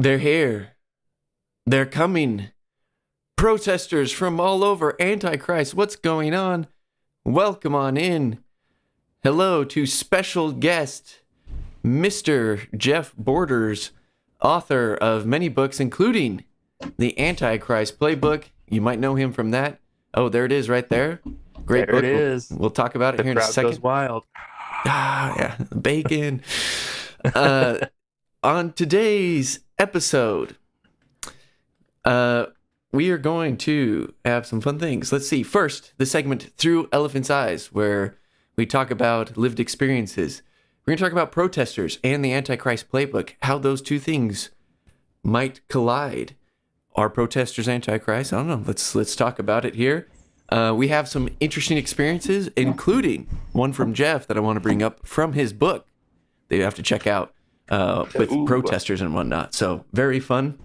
They're here. They're coming. Protesters from all over. Antichrist, what's going on? Welcome on in. Hello to special guest, Mr. Jeff Borders, author of many books, including the Antichrist Playbook. You might know him from that. Oh, there it is right there. Great there book. It is. We'll talk about it here in a crowd second. goes wild. Yeah, bacon. On today's episode, we are going to have some fun things. Let's see. First, the segment Through Elephant's Eyes, where we talk about lived experiences. We're going to talk about protesters and the Antichrist Playbook, how those two things might collide. Are protesters Antichrist? I don't know. Let's talk about it here. We have some interesting experiences, including one from Jeff that I want to bring up from his book that you have to check out with protesters and whatnot. So very fun.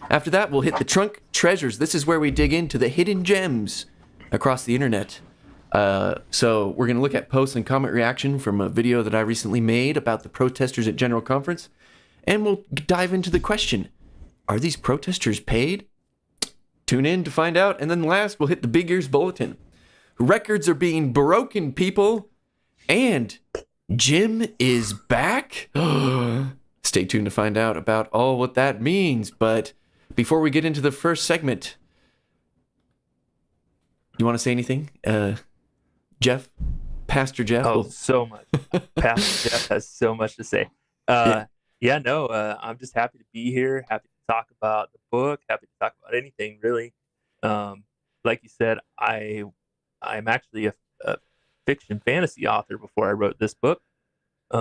After that, we'll hit the trunk treasures. This is where we dig into the hidden gems across the internet. So we're going to look at post and comment reaction from a video that I recently made about the protesters at General Conference. And we'll dive into the question, are these protesters paid? Tune in to find out. And then last, we'll hit the Big Ears Bulletin. Records are being broken, people. And Jim is back. Stay tuned to find out about all what that means. But before we get into the first segment, you want to say anything? Jeff? Pastor Jeff? Oh, so much. Pastor Jeff has so much to say. I'm just happy to be here. Happy to talk about the book. Happy to talk about anything, really. Like you said, I'm actually a fiction fantasy author before I wrote this book. So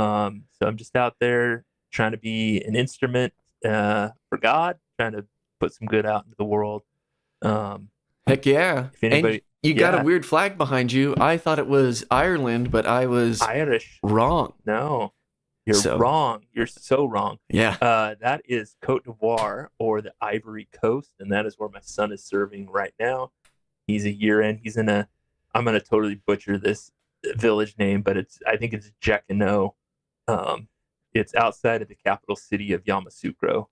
I'm just out there trying to be an instrument for God, trying to put some good out into the world. Heck yeah. If anybody, and you got a weird flag behind you. I thought it was Ireland, but I was Irish. Wrong. No, you're wrong. You're so wrong. Yeah. That is Côte d'Ivoire, or the Ivory Coast, and that is where my son is serving right now. He's a year in. He's in I'm going to totally butcher this village name, but I think it's Jekino. It's outside of the capital city of Yamoussoukro.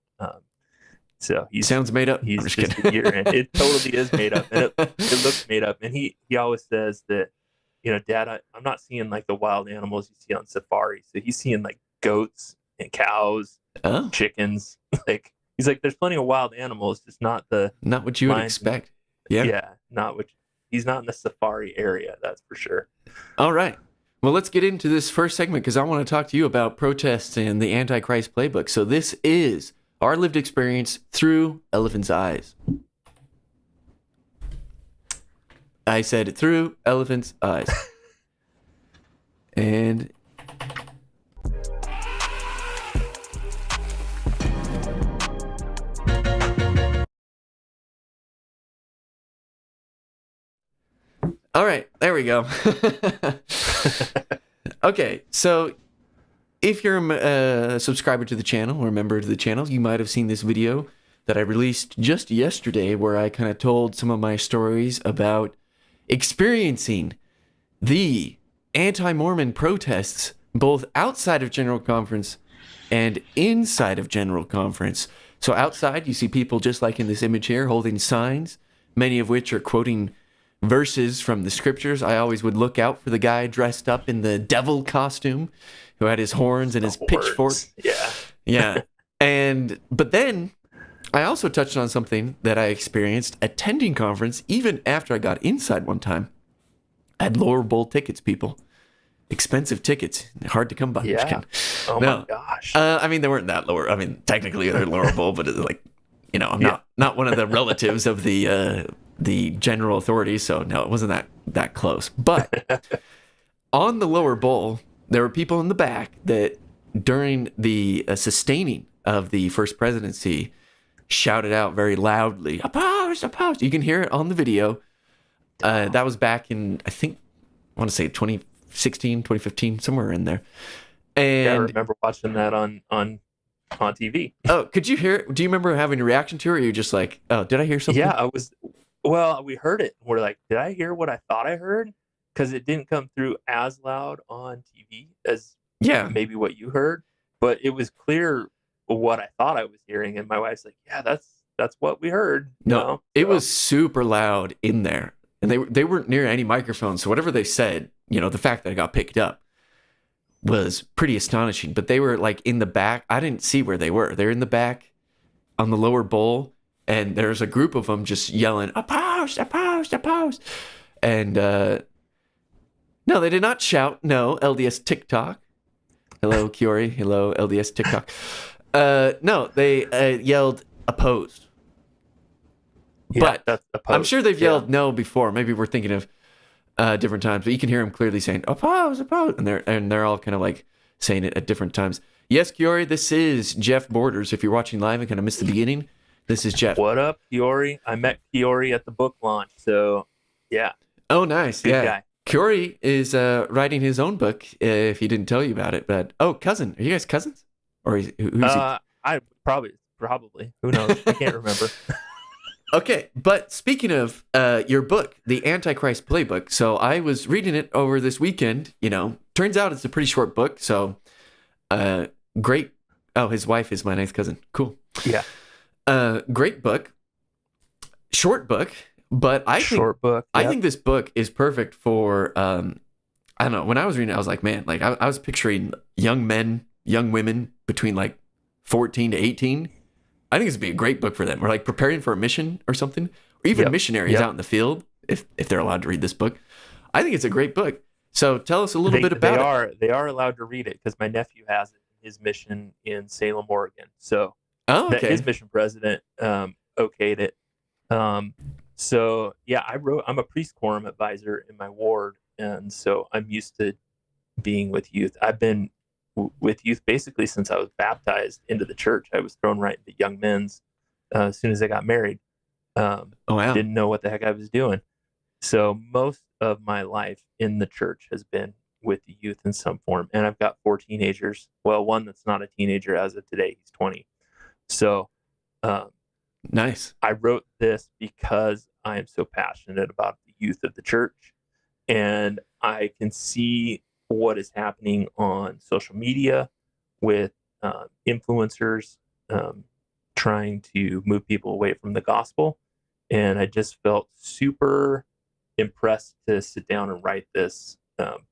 So he sounds made up. He's just a year in. It totally is made up, and it looks made up. And he always says that, Dad, I'm not seeing like the wild animals you see on safari. So he's seeing like goats and cows, chickens. Like he's like, there's plenty of wild animals, just not what you would expect. Yeah, he's not in the safari area. That's for sure. All right. Well, let's get into this first segment because I want to talk to you about protests and the Antichrist Playbook. So this is our lived experience through Elephant's Eyes. I said it through Elephant's Eyes. And all right, there we go. Okay, so if you're a subscriber to the channel or a member to the channel, you might have seen this video that I released just yesterday where I kind of told some of my stories about experiencing the anti-Mormon protests both outside of General Conference and inside of General Conference. So outside, you see people just like in this image here holding signs, many of which are quoting verses from the scriptures. I always would look out for the guy dressed up in the devil costume who had his horns and his pitchfork. Yeah. But then I also touched on something that I experienced attending conference even after I got inside one time. I had lower bowl tickets, people. Expensive tickets. Hard to come by. Yeah. My gosh. They weren't that lower. Technically they're lower bowl, but it's like, I'm not one of the relatives of the general authorities, so no, it wasn't that close. But on the lower bowl, there were people in the back that during the sustaining of the first presidency shouted out very loudly, "Opposed, opposed." You can hear it on the video. That was back in, I want to say 2016, 2015, somewhere in there. And I remember watching that on TV. Oh, could you hear it? Do you remember having a reaction to it? Or are you just like, oh, did I hear something? Yeah, well, we heard it. We're like, did I hear what I thought I heard? Because it didn't come through as loud on TV as maybe what you heard. But it was clear what I thought I was hearing. And my wife's like, yeah, that's what we heard. No, it was super loud in there, and they weren't near any microphones. So whatever they said, the fact that it got picked up was pretty astonishing. But they were like in the back. I didn't see where they were. They're in the back on the lower bowl, and there's a group of them just yelling, "Opposed, opposed, opposed!" And no, they did not shout. No, LDS TikTok. Hello, Kiori. Hello, LDS TikTok. No, they yelled opposed. Yeah, But that's opposed. I'm sure they've yelled no before. Maybe we're thinking of different times, but you can hear them clearly saying opposed, opposed, and they're all kind of like saying it at different times. Yes, Kiori, this is Jeff Borders. If you're watching live and kind of missed the beginning, this is Jeff. What up, Kiori? I met Kiori at the book launch, so yeah. Oh, nice. Good yeah. guy. Kiori is writing his own book, if he didn't tell you about it. But, cousin. Are you guys cousins? Or who's he? I probably. Who knows? I can't remember. Okay, but speaking of your book, The Antichrist Playbook, so I was reading it over this weekend. Turns out it's a pretty short book, so great. Oh, his wife is my ninth cousin. Cool. Yeah. Great book. Short book, but I think this book is perfect for, I don't know, when I was reading it, I was like, man, like I was picturing young men, young women between like 14 to 18. I think this would be a great book for them. Or like preparing for a mission or something. Or even missionaries out in the field, if they're allowed to read this book. I think it's a great book. So tell us a little bit about it. They are allowed to read it because my nephew has it in his mission in Salem, Oregon. So his mission president okayed it. So yeah, I'm a priest quorum advisor in my ward. And so I'm used to being with youth. I've been with youth basically since I was baptized into the church. I was thrown right into young men's as soon as I got married. Didn't know what the heck I was doing. So most of my life in the church has been with the youth in some form. And I've got 4 teenagers. Well, one that's not a teenager as of today. He's 20. So nice. I wrote this because I am so passionate about the youth of the church. And I can see what is happening on social media with influencers trying to move people away from the gospel. And I just felt super impressed to sit down and write this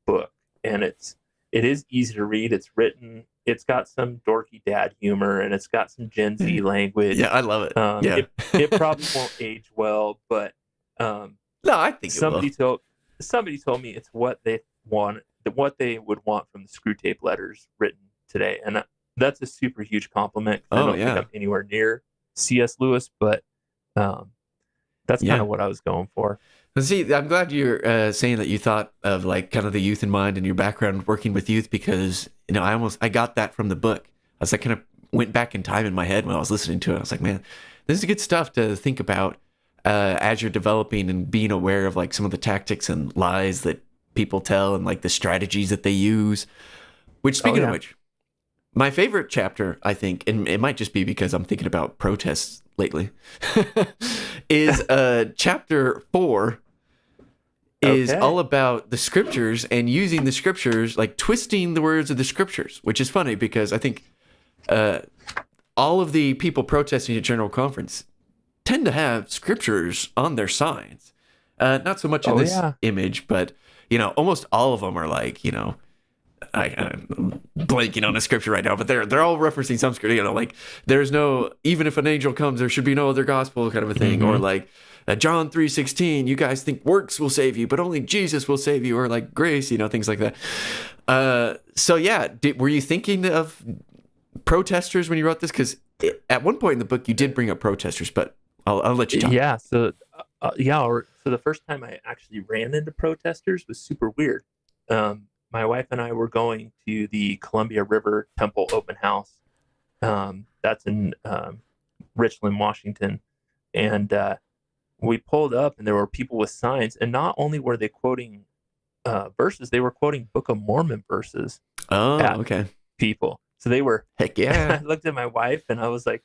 book. And it is easy to read. It's got some dorky dad humor, and it's got some Gen Z language. Yeah, I love it. It probably won't age well, but no, I think somebody told me it's what they want, what they would want from the screw tape letters written today. And that's a super huge compliment. I don't think I'm anywhere near C.S. Lewis, but that's kind of what I was going for. See, I'm glad you're saying that you thought of like kind of the youth in mind and your background working with youth, because I got that from the book. I was like kind of went back in time in my head when I was listening to it. I was like, man, this is good stuff to think about as you're developing and being aware of like some of the tactics and lies that people tell and like the strategies that they use. Which, speaking of which, my favorite chapter, I think, and it might just be because I'm thinking about protests lately, is chapter 4 is all about the scriptures and using the scriptures, like twisting the words of the scriptures, which is funny because I think all of the people protesting at General Conference tend to have scriptures on their signs. Not so much in this image, but, almost all of them are like, I'm blanking on a scripture right now, but they're all referencing some scripture, like there's no, even if an angel comes, there should be no other gospel kind of a thing. Mm-hmm. Or like John 3:16, you guys think works will save you, but only Jesus will save you, or like grace, things like that. So yeah, were you thinking of protesters when you wrote this? Because at one point in the book, you did bring up protesters, but I'll let you talk. Yeah. So the first time I actually ran into protesters was super weird. My wife and I were going to the Columbia River Temple open house. That's in Richland, Washington. And we pulled up and there were people with signs. And not only were they quoting verses, they were quoting Book of Mormon verses. Oh, okay. People. So they were, heck yeah. I looked at my wife and I was like,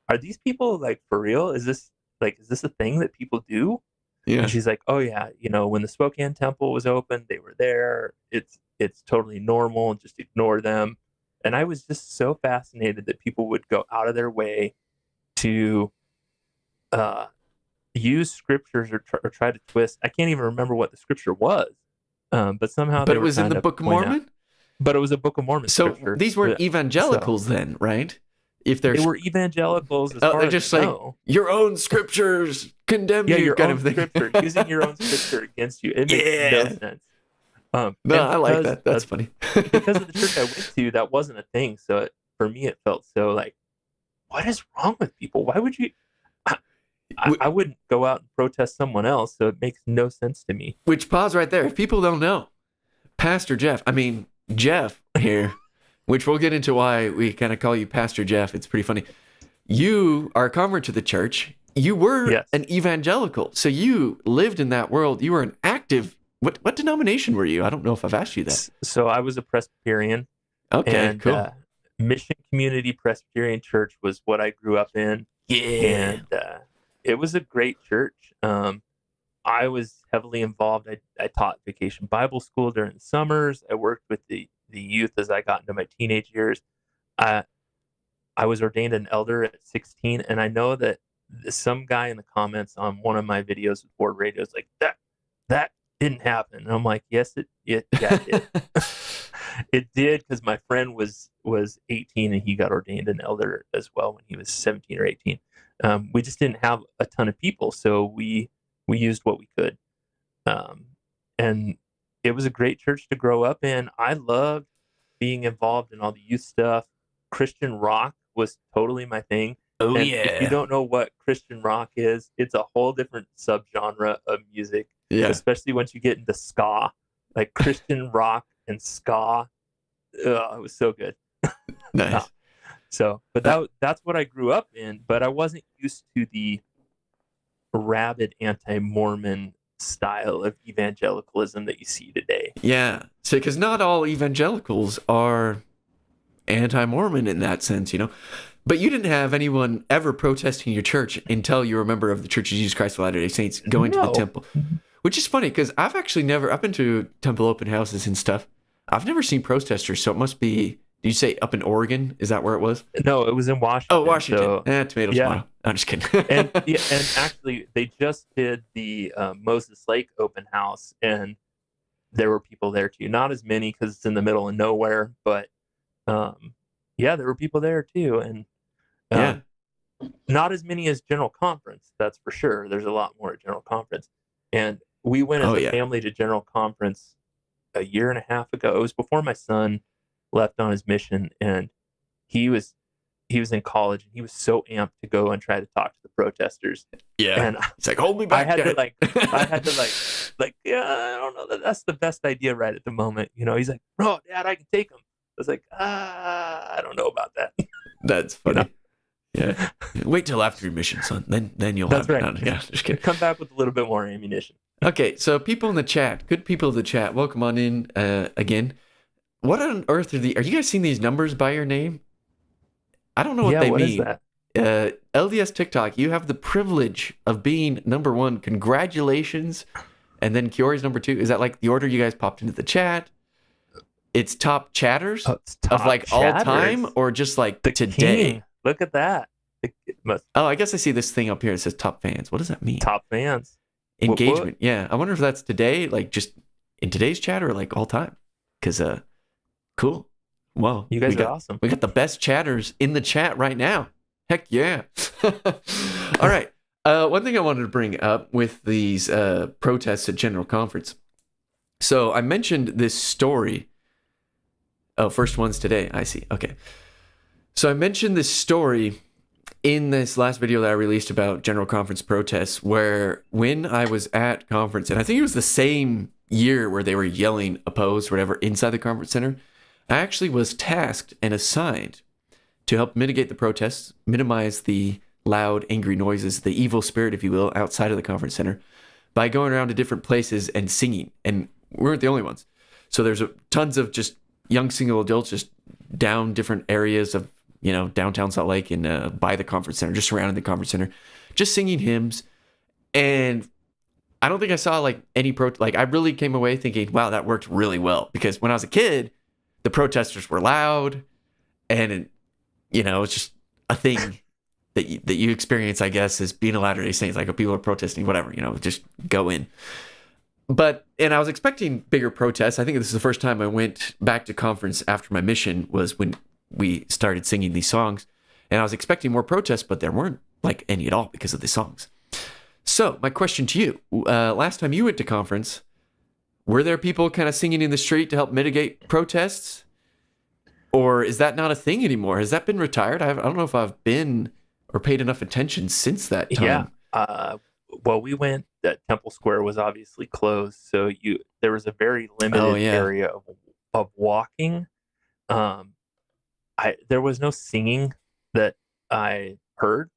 are these people like for real? Is this a thing that people do? Yeah. And she's like, oh yeah, when the Spokane Temple was open, they were there. It's totally normal. Just ignore them. And I was just so fascinated that people would go out of their way to use scriptures or try to twist. I can't even remember what the scripture was, but somehow But they it were was in trying the to Book of point out. Mormon? But it was a Book of Mormon So scripture. these weren't evangelicals then, right? If They they're were evangelicals as oh, far they're as just I like know. your own scriptures condemn Yeah, you, your kind own of thing. scripture, using your own scripture against you. It makes no sense. No, And I like that. That's funny. because of the church I went to, that wasn't a thing. So for me, it felt so like, what is wrong with people? Why would you? I wouldn't go out and protest someone else, so it makes no sense to me. Which, pause right there. If people don't know, Pastor Jeff here, which we'll get into why we kind of call you Pastor Jeff. It's pretty funny. You are a convert to the church. You were an evangelical. So you lived in that world. You were an active. What denomination were you? I don't know if I've asked you that. So I was a Presbyterian. Okay, and, cool. Mission Community Presbyterian Church was what I grew up in. Yeah. And it was a great church. I was heavily involved. I taught vacation Bible school during the summers. I worked with the youth as I got into my teenage years. I was ordained an elder at 16, and I know that some guy in the comments on one of my videos with Board Radio is like, that didn't happen. And I'm like, yes, it did. It did, because my friend was 18 and he got ordained an elder as well when he was 17 or 18. We just didn't have a ton of people, so we used what we could. And it was a great church to grow up in. I loved being involved in all the youth stuff. Christian rock was totally my thing. Oh, and yeah. If you don't know what Christian rock is, it's a whole different subgenre of music. Yeah. Especially once you get into ska, like Christian rock and ska. It was so good. Nice. But that's what I grew up in. But I wasn't used to the rabid anti-Mormon style of evangelicalism that you see today. Yeah. So, because not all evangelicals are anti-Mormon in that sense, you know. But you didn't have anyone ever protesting your church until you were a member of the Church of Jesus Christ of Latter-day Saints going to the temple. Which is funny, because I've been to temple open houses and stuff. I've never seen protesters, so it must be, did you say up in Oregon? Is that where it was? No, it was in Washington. Oh, Washington. So, tomatoes. yeah. Tomato. I'm just kidding. and actually, they just did the Moses Lake open house, and there were people there too. Not as many because it's in the middle of nowhere, but there were people there too. And not as many as General Conference, that's for sure. There's a lot more at General Conference. And we went as a family to General Conference a year and a half ago. It was before my son left on his mission, and he was in college, and he was so amped to go and try to talk to the protesters. Yeah, and it's like, hold me back. I had to I don't know that that's the best idea right at the moment. You know, he's like, "No, Dad, I can take him." I was like, I don't know about that. That's funny. You know? Yeah. Wait till after your mission, son. Then you'll That's have right. Yeah, just kidding. Come back with a little bit more ammunition. Okay, so people in the chat, good people in the chat, welcome on in again. What on earth are you guys seeing these numbers by your name? I don't know what they mean. What is that? LDS TikTok, you have the privilege of being number one. Congratulations. And then Kiori's number two. Is that like the order you guys popped into the chat? It's top chatters it's top of like chatters. all time, or just like The today? king. Look at that. Oh, I guess I see this thing up here. It says top fans. What does that mean? Top fans. Engagement. What? Yeah. I wonder if that's today, like just in today's chat, or like all time. Because, cool. Wow. You guys are awesome. We got the best chatters in the chat right now. Heck yeah. All right. One thing I wanted to bring up with these protests at General Conference. So I mentioned this story. Oh, first one's today. I see. Okay. So I mentioned this story in this last video that I released about General Conference protests, where when I was at conference, and I think it was the same year where they were yelling oppose or whatever inside the conference center, I actually was tasked and assigned to help mitigate the protests, minimize the loud, angry noises, the evil spirit, if you will, outside of the conference center, by going around to different places and singing. And we weren't the only ones. So there's tons of just young single adults just down different areas of, downtown Salt Lake and by the conference center, just surrounding the conference center, just singing hymns. And I don't think I saw like any I really came away thinking, wow, that worked really well. Because when I was a kid, the protesters were loud. and it's just a thing that you experience, I guess, as being a Latter-day Saint. Like, if people are protesting, whatever, just go in. And I was expecting bigger protests. I think this is the first time I went back to conference after my mission was when we started singing these songs. And I was expecting more protests, but there weren't like any at all because of the songs. So my question to you, last time you went to conference, were there people kind of singing in the street to help mitigate protests? Or is that not a thing anymore? Has that been retired? I don't know if I've been or paid enough attention since that time. Yeah. Well, we went, that Temple Square was obviously closed. So there was a very limited area of walking. There was no singing that I heard.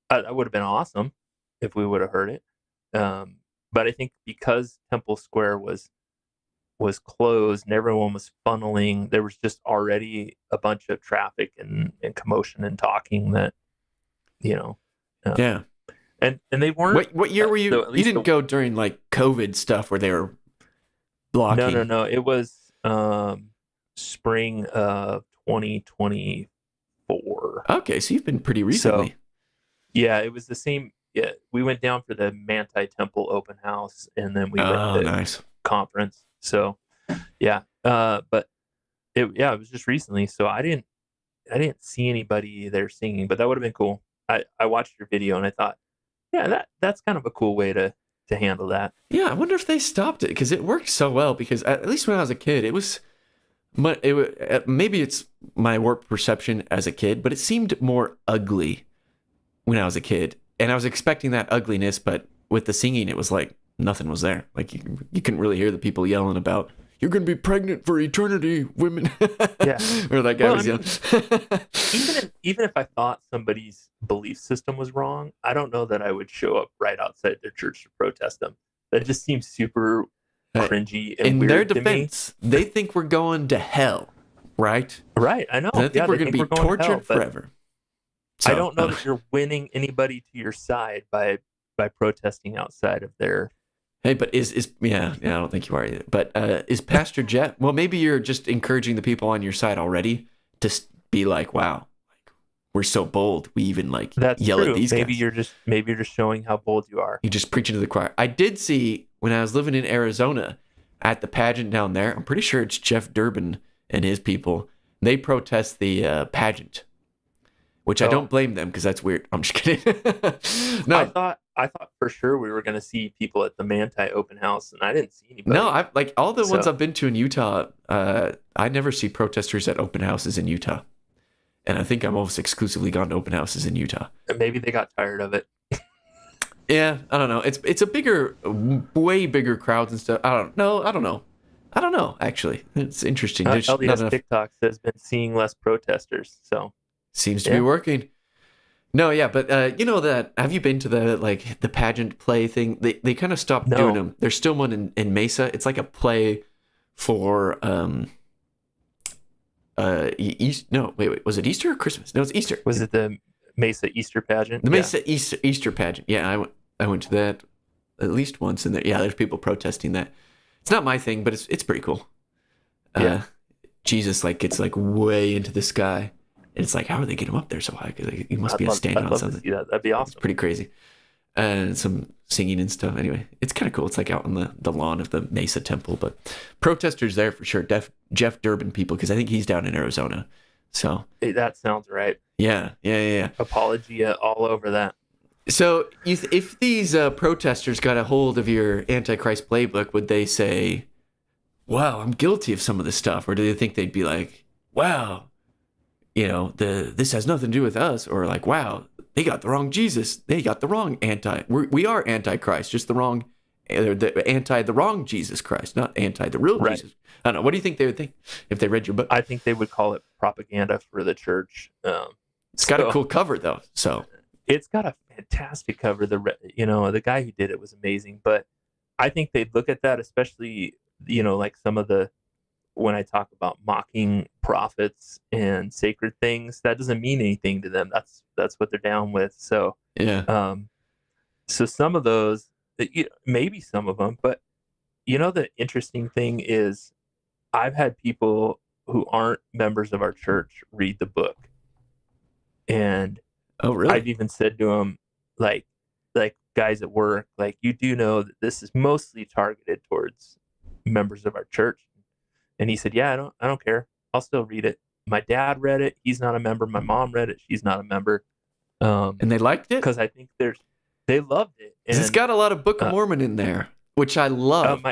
That would have been awesome if we would have heard it. But I think because Temple Square was closed and everyone was funneling, there was just already a bunch of traffic and commotion and talking that, yeah. And they weren't. What year were you? You didn't go during like COVID stuff where they were blocking. No. It was spring of 2024. Okay, so you've been pretty recently. So, yeah, it was the same. Yeah, we went down for the Manti Temple open house, and then we went to nice conference. So, yeah, but it was just recently. So I didn't see anybody there singing, but that would have been cool. I watched your video and I thought, yeah, that's kind of a cool way to handle that. Yeah, I wonder if they stopped it because it worked so well. Because at least when I was a kid, maybe it's my warped perception as a kid, but it seemed more ugly when I was a kid, and I was expecting that ugliness. But with the singing, it was like nothing was there. Like you couldn't really hear the people yelling about, "You're going to be pregnant for eternity, women." Yeah, or that guy was yelling. Even if I thought somebody's belief system was wrong, I don't know that I would show up right outside their church to protest them. That just seems super cringy and weird. In their defense, they think we're going to hell, right? Right, I know. They think we're going to be tortured forever. So, I don't know that you're winning anybody to your side by protesting outside of their. Hey, but I don't think you are either. But is Pastor Jeff? Well, maybe you're just encouraging the people on your side already to be like, "Wow, we're so bold. We even yell at these guys." Maybe you're just showing how bold you are. You're just preaching to the choir. I did see when I was living in Arizona at the pageant down there. I'm pretty sure it's Jeff Durbin and his people. They protest the pageant, which I don't blame them because that's weird. I'm just kidding. No, I thought for sure we were going to see people at the Manti open house, and I didn't see anybody. No, all the ones I've been to in Utah, I never see protesters at open houses in Utah. And I think I'm almost exclusively gone to open houses in Utah. And maybe they got tired of it. Yeah, I don't know. It's a way bigger crowds and stuff. I don't know. Actually, it's interesting. LDS TikTok says been seeing less protesters, so seems to be working. No, yeah, but that. Have you been to the pageant play thing? They kind of stopped doing them. There's still one in Mesa. It's like a play for was it Easter or Christmas? No, it's Easter. Was it the Mesa Easter pageant? The Mesa Easter pageant. Yeah, I went to that at least once, and there's people protesting that. It's not my thing, but it's pretty cool. Jesus gets way into the sky, and it's like, how do they get him up there so high? Because he must be standing on something. To see that. That'd be awesome. It's pretty crazy. And some singing and stuff. Anyway, it's kind of cool. It's out on the lawn of the Mesa Temple, but protesters there for sure. Jeff Durbin people, because I think he's down in Arizona. So hey, that sounds right. Yeah. Apologia all over that. So if these protesters got a hold of your Antichrist Playbook, would they say, "Wow, I'm guilty of some of this stuff," or do they think they'd be like, "Wow, this has nothing to do with us," or like, "Wow, they got the wrong Jesus. They got the wrong we are Antichrist, just the wrong, the wrong Jesus Christ, not the real Jesus." I don't know. What do you think they would think if they read your book? I think they would call it propaganda for the church. It's got a cool cover though. So it's got a fantastic cover. The guy who did it was amazing, but I think they'd look at that, especially, some of when I talk about mocking prophets and sacred things, that doesn't mean anything to them. That's what they're down with. So yeah. So some of those, maybe some of them, but the interesting thing is, I've had people who aren't members of our church read the book. And Oh, really? I've even said to them, like guys at work, like, you do know that this is mostly targeted towards members of our church. And he said, yeah, I don't care. I'll still read it. My dad read it. He's not a member. My mom read it. She's not a member. And they liked it? Because I think they loved it. And it's got a lot of Book of Mormon in there, which I love.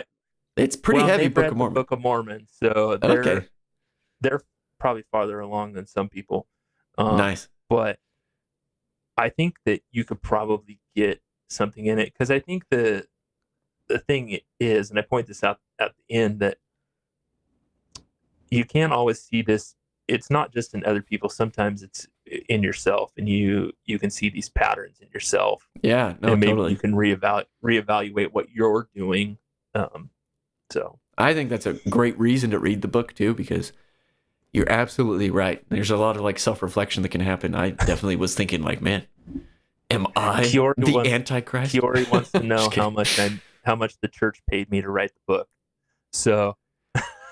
It's pretty heavy Book of Mormon. Book of Mormon, so they're probably farther along than some people. Nice. But I think that you could probably get something in it, because I think the thing is, and I point this out at the end, that you can't always see this. It's not just in other people. Sometimes it's in yourself, and you can see these patterns in yourself. Yeah, no, and maybe totally. you can reevaluate what you're doing. So I think that's a great reason to read the book too, because you're absolutely right. There's a lot of like self-reflection that can happen. I definitely was thinking like, man, am I the Antichrist? Kiori wants to know how much the church paid me to write the book. So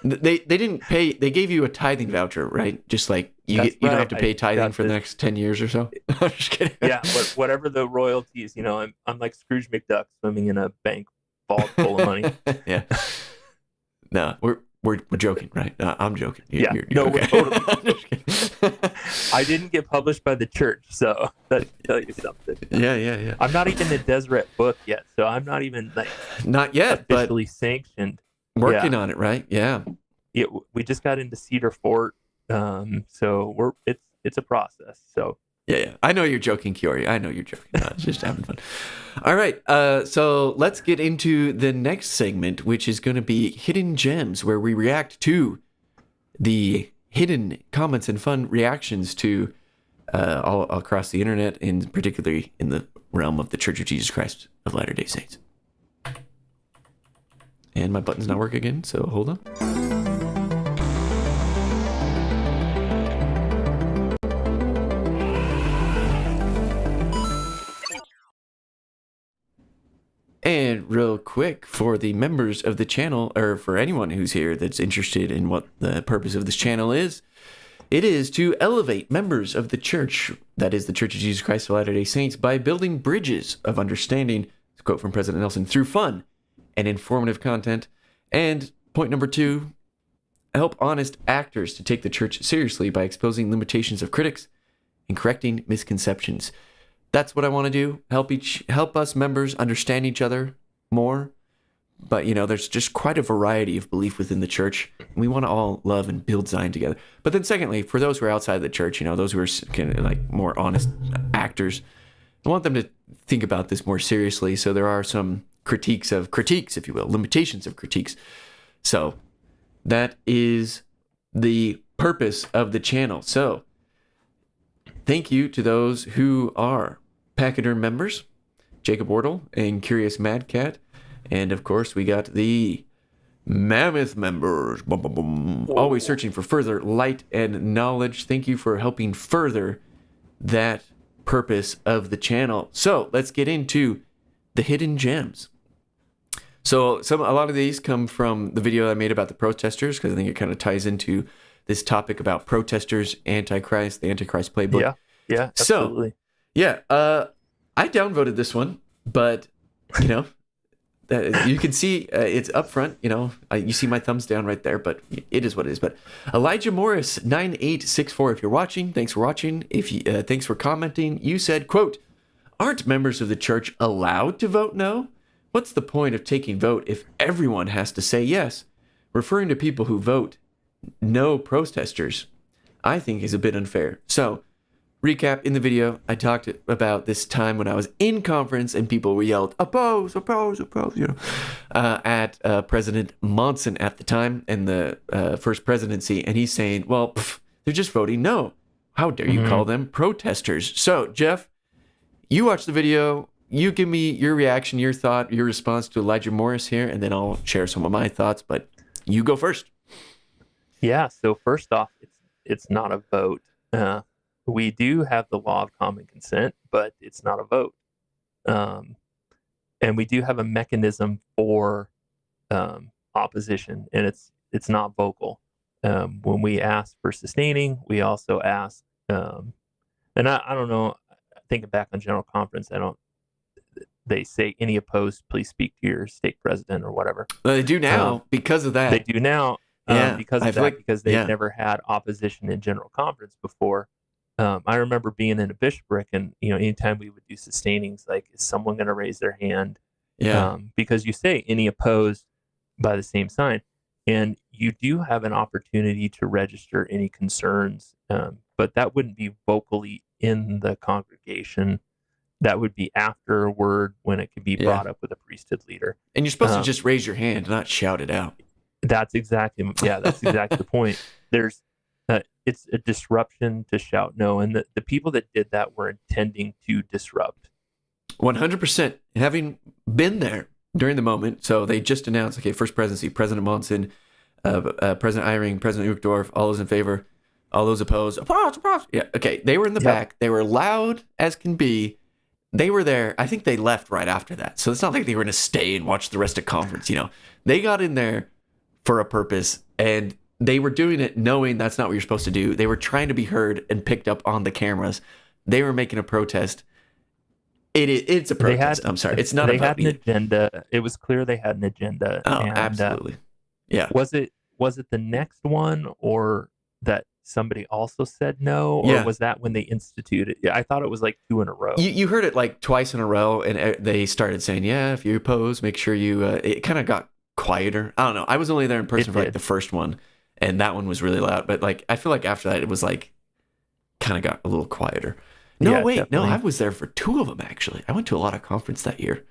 they didn't pay. They gave you a tithing voucher, right? Just like you don't have to pay tithing for the next 10 years or so. I'm just kidding. Yeah, whatever the royalties. I'm like Scrooge McDuck swimming in a bank vault full of money. Yeah. No, we're joking, right? I'm joking. You're okay. We're totally joking. I didn't get published by the church, so that should tell you something. Yeah. I'm not even a Deseret book yet, so I'm not even not yet, officially sanctioned. Working on it, right? Yeah. We just got into Cedar Fort, so it's a process. So. Yeah. I know you're joking, Kiori. I know you're joking. No, it's just having fun. All right. So let's get into the next segment, which is going to be Hidden Gems, where we react to the hidden comments and fun reactions to all across the internet, and particularly in the realm of the Church of Jesus Christ of Latter-day Saints. And my button's not working again, so hold on. And real quick, for the members of the channel, or for anyone who's here that's interested in what the purpose of this channel is, it is to elevate members of the church, that is the Church of Jesus Christ of Latter-day Saints, by building bridges of understanding, a quote from President Nelson, through fun and informative content. And point number 2, help honest actors to take the church seriously by exposing limitations of critics and correcting misconceptions. That's what I want to do. Help us members understand each other more. But, there's just quite a variety of belief within the church. We want to all love and build Zion together. But then secondly, for those who are outside the church, those who are kind of like more honest actors, I want them to think about this more seriously. So there are some critiques, if you will, limitations of critiques. So that is the purpose of the channel. So thank you to those who are Pachyderm members, Jacob Wardle and Curious Mad Cat. And of course, we got the Mammoth members. Boom, boom, boom. Always searching for further light and knowledge. Thank you for helping further that purpose of the channel. So let's get into the hidden gems. So a lot of these come from the video I made about the protesters, because I think it kind of ties into this topic about protesters, Antichrist, the Antichrist Playbook. Yeah, absolutely. So, I downvoted this one, but, you can see it's up front, you see my thumbs down right there, but it is what it is. But Elijah Morris 9864, if you're watching, thanks for watching. Thanks for commenting. You said, quote, "Aren't members of the church allowed to vote no? What's the point of taking vote if everyone has to say yes?" Referring to people who vote no protesters, I think is a bit unfair. So, recap, in the video, I talked about this time when I was in conference and people were yelled, oppose, at President Monson at the time and the first presidency. And he's saying, well, they're just voting no. How dare you call them protesters? So, Jeff, you watch the video. You give me your reaction, your thought, your response to Elijah Morris here, and then I'll share some of my thoughts. But you go first. Yeah, so first off, it's not a vote. We do have the law of common consent, but it's not a vote. And we do have a mechanism for opposition, and it's not vocal. when we ask for sustaining, we also ask, and I don't know, thinking back on General Conference, they say any opposed, please speak to your stake president or whatever. Well, they do now because of that. They do now because of that, because they've never had opposition in General Conference before. I remember being in a bishopric, and anytime we would do sustainings, like, is someone going to raise their hand? Yeah. Because you say any opposed by the same sign, and you do have an opportunity to register any concerns, but that wouldn't be vocally in the congregation. That would be afterward when it could be brought up with a priesthood leader. And you're supposed to just raise your hand, not shout it out. That's exactly the point. There's it's a disruption to shout no, and the people that did that were intending to disrupt. 100%. Having been there during the moment, so they just announced, okay, First Presidency, President Monson, President Eyring, President Uchtdorf, all those in favor, all those opposed. Yeah, okay, they were in the back. They were loud as can be. They were there. I think they left right after that. So it's not like they were going to stay and watch the rest of conference. They got in there for a purpose, and they were doing it knowing that's not what you're supposed to do. They were trying to be heard and picked up on the cameras. They were making a protest. It's a protest. I'm sorry. It's not. They had an agenda. It was clear they had an agenda. Oh, and, absolutely. Yeah. Was it the next one, or that somebody also said no, or was that when they instituted? Yeah, I thought it was like 2 in a row. You heard it like twice in a row, and they started saying, "Yeah, if you oppose, make sure you." It kind of got quieter. I don't know. I was only there in person for like the first one, and that one was really loud. But like, I feel like after that, it was like kind of got a little quieter. No, wait, definitely. No, I was there for 2 of them actually. I went to a lot of conference that year.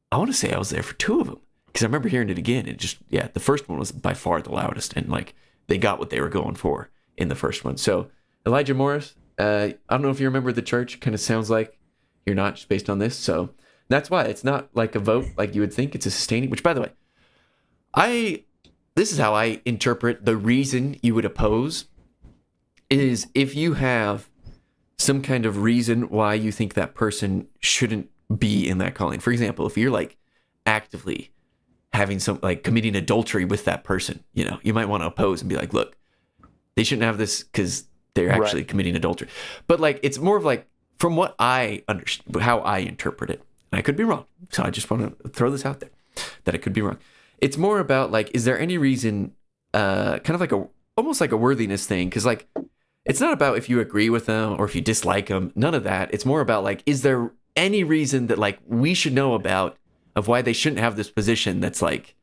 I want to say I was there for 2 of them because I remember hearing it again. It just the first one was by far the loudest, and like they got what they were going for in the first one. So Elijah Morris, I don't know if you remember the church. Kind of sounds like you're not, just based on this. So that's why it's not like a vote like you would think. It's a sustaining. Which, by the way, this is how I interpret the reason you would oppose is if you have some kind of reason why you think that person shouldn't be in that calling. For example, if you're like actively having some like committing adultery with that person, you might want to oppose and be like, look, they shouldn't have this because they're actually committing adultery. But like, it's more of like, from what I understand, how I interpret it, and I could be wrong. So I just want to throw this out there that I could be wrong. It's more about like, is there any reason, kind of like almost like a worthiness thing? Because like, it's not about if you agree with them or if you dislike them. None of that. It's more about like, is there any reason that like we should know about of why they shouldn't have this position that's like,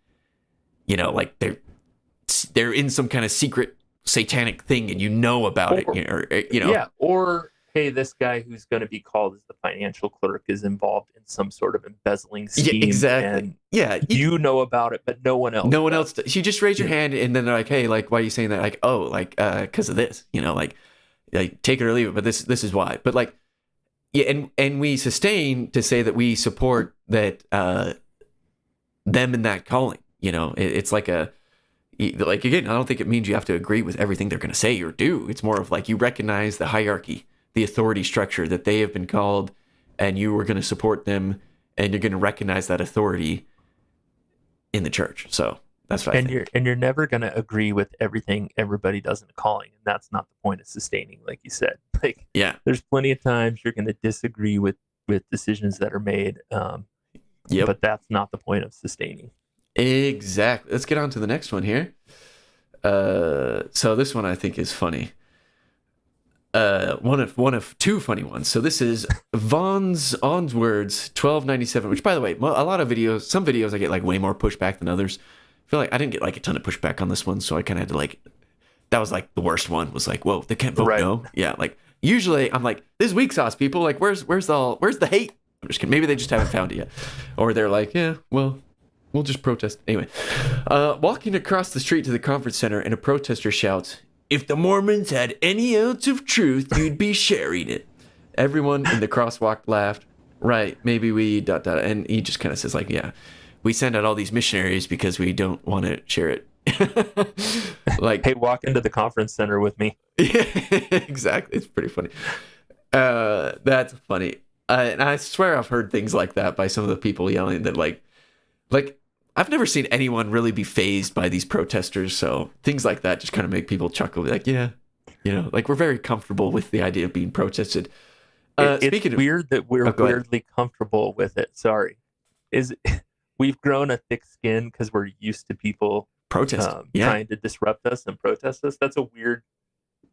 like they're in some kind of secret satanic thing and about it, Yeah, or hey, this guy who's going to be called as the financial clerk is involved in some sort of embezzling scheme. Yeah, exactly. And you know about it, but no one else. No one else does. You just raise your hand, and then they're like, "Hey, like, why are you saying that?" Like, "Oh, like, because of this." Like take it or leave it. But this is why. But like, yeah, and we sustain to say that we support that them in that calling. It's like like again, I don't think it means you have to agree with everything they're going to say or do. It's more of like you recognize the hierarchy, the authority structure that they have been called, and you are going to support them, and you're going to recognize that authority in the church. So that's what I think. You're never going to agree with everything everybody does in a calling, and that's not the point of sustaining, like you said. Like, there's plenty of times you're going to disagree with decisions that are made, but that's not the point of sustaining. Exactly. Let's get on to the next one here. So this one I think is funny. One of 2 funny ones. So this is Vaughn's Words 1297, which by the way, a lot of videos, some videos I get like way more pushback than others. I feel like I didn't get like a ton of pushback on this one, so I kind of had to like, that was like the worst one, was like, whoa, they can't vote no. Yeah, like usually I'm like, this is weak sauce, people. Like, where's the hate? I'm just kidding. Maybe they just haven't found it yet, or they're like, yeah, well, we'll just protest anyway. Walking across the street to the conference center, and a protester shouts, "If the Mormons had any ounce of truth, you'd be sharing it." Everyone in the crosswalk laughed. Right, maybe we ... And he just kind of says like, yeah, we send out all these missionaries because we don't want to share it. Like, hey, walk into the conference center with me. Yeah, exactly. It's pretty funny. That's funny. And I swear I've heard things like that by some of the people yelling that like I've never seen anyone really be fazed by these protesters. So things like that just kind of make people chuckle. Like, yeah, like we're very comfortable with the idea of being protested. It's weird that we're weirdly comfortable with it. Sorry. We've grown a thick skin because we're used to people trying to disrupt us and protest us. That's a weird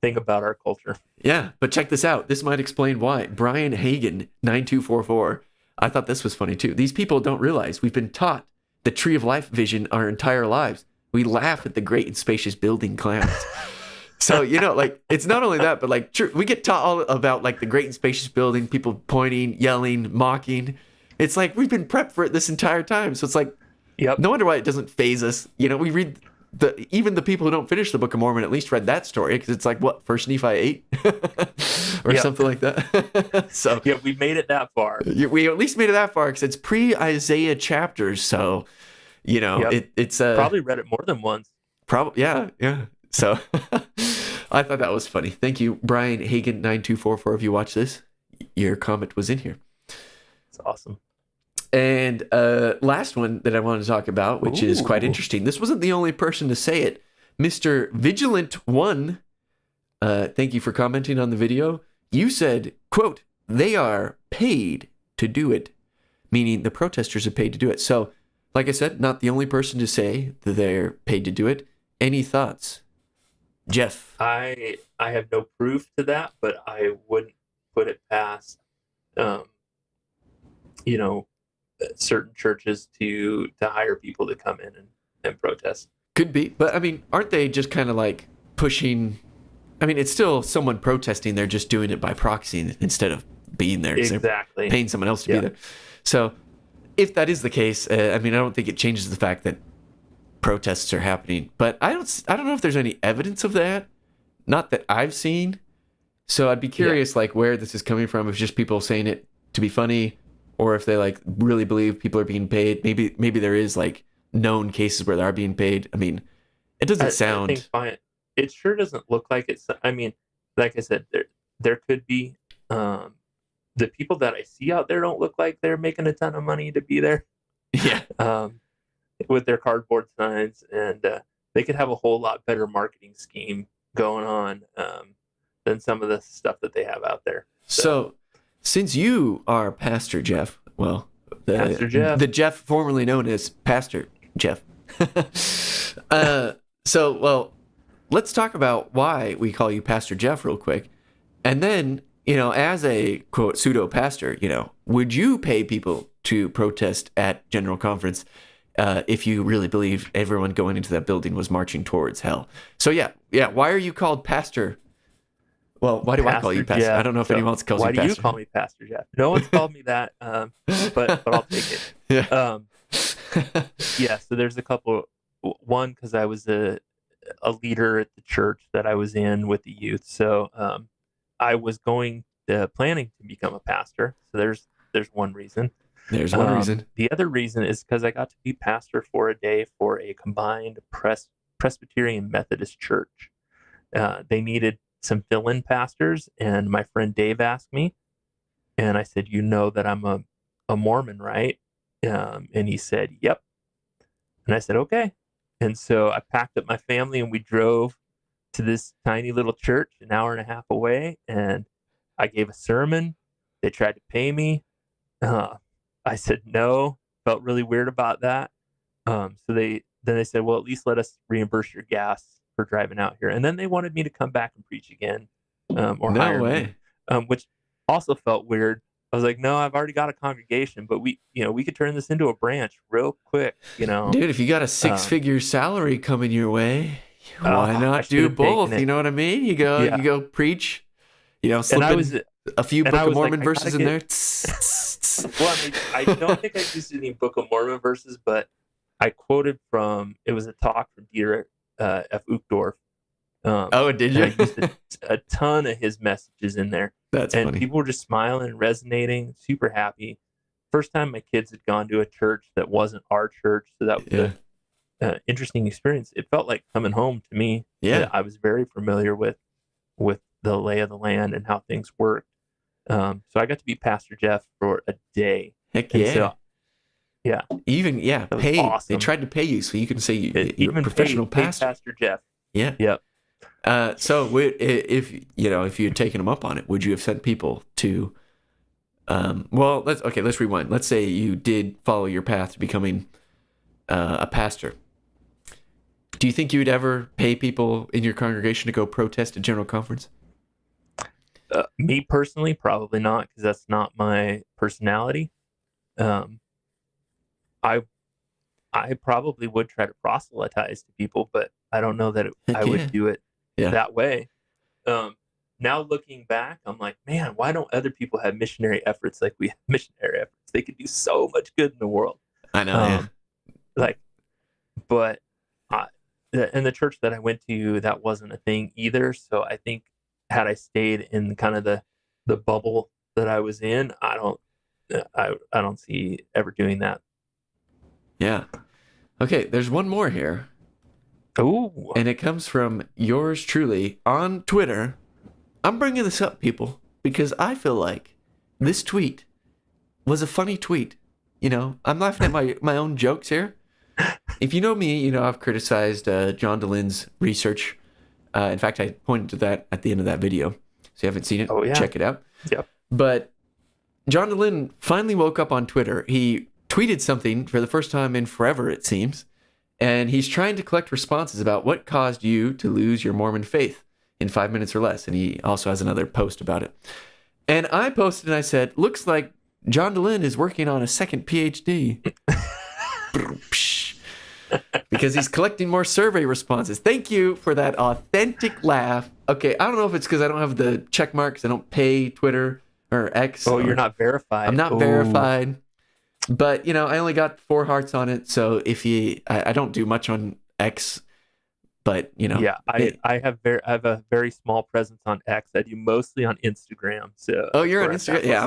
thing about our culture. Yeah, but check this out. This might explain why. Brian Hagan, 9244. I thought this was funny too. These people don't realize we've been taught the tree of life vision our entire lives. We laugh at the great and spacious building clowns. So, like, it's not only that, but like, we get taught all about like the great and spacious building, people pointing, yelling, mocking. It's like we've been prepped for it this entire time. So it's like, no wonder why it doesn't faze us. We read even the people who don't finish the Book of Mormon at least read that story because it's like, what, First Nephi 8 or something like that. So yeah, we made it that far. We at least made it that far because it's pre-Isaiah chapters. So, it's probably read it more than once. Probably, yeah. So I thought that was funny. Thank you, Brian Hagan 9244. If you watch this, your comment was in here. It's awesome. And last one that I wanted to talk about, which is quite interesting. This wasn't the only person to say it. Mr. Vigilant1, thank you for commenting on the video. You said, quote, they are paid to do it, meaning the protesters are paid to do it. So, like I said, not the only person to say that they're paid to do it. Any thoughts? Jeff? I have no proof to that, but I wouldn't put it past, certain churches to hire people to come in and protest. Could be, but I mean, aren't they just kind of like pushing? I mean, it's still someone protesting. They're just doing it by proxy instead of being there. Exactly. They're paying someone else to be there. So if that is the case, I don't think it changes the fact that protests are happening, but I don't know if there's any evidence of that. Not that I've seen. So I'd be curious, like, where this is coming from. If it's just people saying it to be funny, or if they like really believe people are being paid. Maybe there is like known cases where they are being paid. I mean, it doesn't sound. I think fine. It sure doesn't look like it's. I mean, like I said, there could be. The people that I see out there don't look like they're making a ton of money to be there. Yeah. With their cardboard signs, and they could have a whole lot better marketing scheme going on than some of the stuff that they have out there. So since you are Pastor Jeff, Pastor Jeff, the Jeff formerly known as Pastor Jeff. Let's talk about why we call you Pastor Jeff real quick. And then, as a quote pseudo pastor, would you pay people to protest at General Conference if you really believe everyone going into that building was marching towards hell? So yeah. Why are you called Pastor? Well, why do I call you Pastor? Jeff. I don't know if anyone else calls you Pastor. Why do you call me Pastor Jeff? No one's called me that, but I'll take it. Yeah. So there's a couple. One, because I was a leader at the church that I was in with the youth. So I was planning to become a pastor. So there's one reason. There's one reason. The other reason is because I got to be pastor for a day for a combined Presbyterian Methodist church. They needed some fill-in pastors, and my friend Dave asked me, and I said, that I'm a Mormon, right? And he said, yep. And I said, okay. And so I packed up my family and we drove to this tiny little church an hour and a half away, and I gave a sermon. They tried to pay me. I said no, felt really weird about that. So they said, well, at least let us reimburse your gas for driving out here. And then they wanted me to come back and preach again, or no hire way. me, which also felt weird. I was like, no, I've already got a congregation, but we could turn this into a branch real quick, Dude, if you got a 6-figure salary coming your way, why not do both? You know what I mean? You go preach, slip in a few Book of Mormon verses in there. Well, I don't think I used any Book of Mormon verses, but I quoted from, it was a talk from Dieter F. Uchtdorf. Did you? I used a ton of his messages in there. That's and funny. People were just smiling and resonating, super happy. First time my kids had gone to a church that wasn't our church, so that was an interesting experience. It felt like coming home to me. Yeah, I was very familiar with the lay of the land and how things worked. So I got to be Pastor Jeff for a day. Heck yeah. So Yeah. Even That was pay. awesome. They tried to pay you so you can say you're Even a professional paid pastor. Pastor Jeff. Yeah. Yep. So if you had taken them up on it, would you have sent people to? Well, let's rewind. Let's say you did follow your path to becoming a pastor. Do you think you would ever pay people in your congregation to go protest a general conference? Me personally, probably not, because that's not my personality. I probably would try to proselytize to people, but I don't know that I would do it that way. Now looking back, I'm like, man, why don't other people have missionary efforts like we have missionary efforts? They could do so much good in the world. I know. But in the church that I went to, that wasn't a thing either. So I think had I stayed in kind of the bubble that I was in, I don't see ever doing that. Yeah. Okay, there's one more here. Ooh. And it comes from yours truly on Twitter. I'm bringing this up, people, because I feel like this tweet was a funny tweet. You know, I'm laughing at my own jokes here. If you know me, you know I've criticized John DeLynne's research. In fact, I pointed to that at the end of that video. So if you haven't seen it, check it out. Yep. But John DeLynne finally woke up on Twitter. He tweeted something for the first time in forever, it seems. And he's trying to collect responses about what caused you to lose your Mormon faith in 5 minutes or less. And he also has another post about it. And I posted and I said, looks like John DeLynne is working on a second PhD. Because he's collecting more survey responses. Thank you for that authentic laugh. Okay, I don't know if it's because I don't have the check marks. I don't pay Twitter or X. Oh, you're not verified. I'm not verified. But, you know, I only got 4 hearts on it. So I don't do much on X. But, you know. Yeah, I have a very small presence on X. I do mostly on Instagram. So. Oh, you're on Instagram? Yeah,